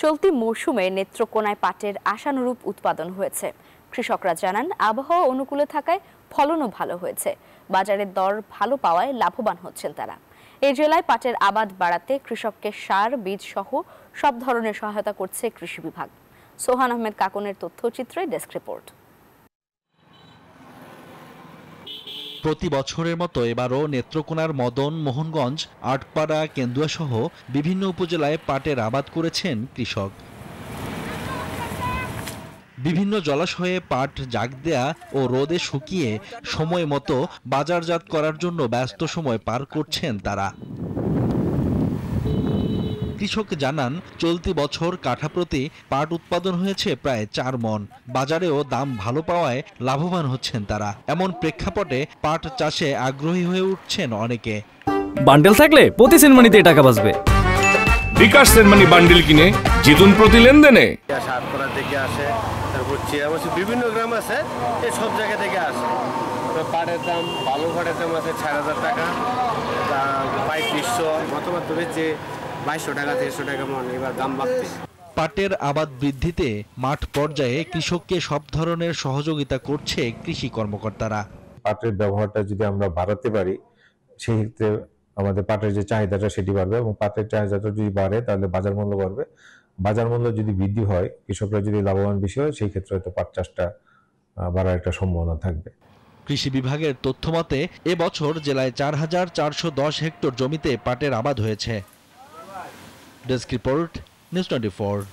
চলতি মৌসুমে নেত্রকোনায় পাটের আশানুরূপ উৎপাদন হয়েছে। কৃষকরা জানান, আবহাওয়া অনুকূলে থাকায় ফলনও ভালো হয়েছে। বাজারের দর ভালো পাওয়ায় লাভবান হচ্ছেন তারা। এই জেলায় পাটের আবাদ বাড়াতে কৃষককে সার, বীজ সহ সব ধরনের সহায়তা করছে কৃষি বিভাগ। সোহান আহমেদ কাকনের তথ্যচিত্রে ডেস্ক রিপোর্ট। প্রতি বছরের মতো এবারও নেত্রকোনার মদন, মোহনগঞ্জ, আটপাড়া, কেন্দুয়া সহ বিভিন্ন উপজেলায় পাটের আবাদ করেছেন কৃষক। বিভিন্ন জলাশয়ে পাট জাগ দেয়া ও রোদে শুকিয়ে সময় মতো বাজারজাত করার জন্য ব্যস্ত সময় পার করছেন তারা। কৃষক জানান, চলতি বছর কাঠাপ্রতি পাট উৎপাদন হয়েছে প্রায় 4 মণ। বাজারেও দাম ভালো পাওয়ায় লাভবান হচ্ছেন তারা। এমন প্রেক্ষাপটে পাট চাষে আগ্রহী হয়ে উঠছেন অনেকে। বান্ডেল থাকলে প্রতি সেনমানিতে টাকা বাঁচবে। বিকাশ সেনমানি বান্ডেল কিনে জিতুন প্রতি লেনদেনে। সাতপাড়া থেকে আসে, তারপর চিরাবসী বিভিন্ন গ্রাম আছে, এই সব জায়গা থেকে আসে। তো পাটের দাম, ভালো পাটের দাম আছে 4,000 টাকা, 3500, গতবার বেচে 2200 টাকা, 150 টাকা মন। এবার দাম বাড়ছে। পাটের আবাদ বৃদ্ধিতে মাঠ পর্যায়ে কৃষককে সব ধরনের সহযোগিতা করছে কৃষি কর্মকর্তারা। পাটের ব্যবহারটা যদি আমরা বাড়াতে পারি, সেই ক্ষেত্রে আমাদের পাটের যে চাহিদাটা সেটি বাড়বে, এবং পাটের চাহিদাটা যদি বাড়ে তাহলে বাজার মূল্য বাড়বে। বাজার মূল্য যদি বৃদ্ধি হয়, কৃষকরা যদি লাভবান বেশি হয়, সেই ক্ষেত্রে হয়তো পাট চাষটা বাড়ার একটা সম্ভাবনা থাকবে। কৃষি বিভাগের তথ্যমতে এবছর জেলায় 4,410 হেক্টর জমিতে পাটের আবাদ হয়েছে। Desk report, news 24।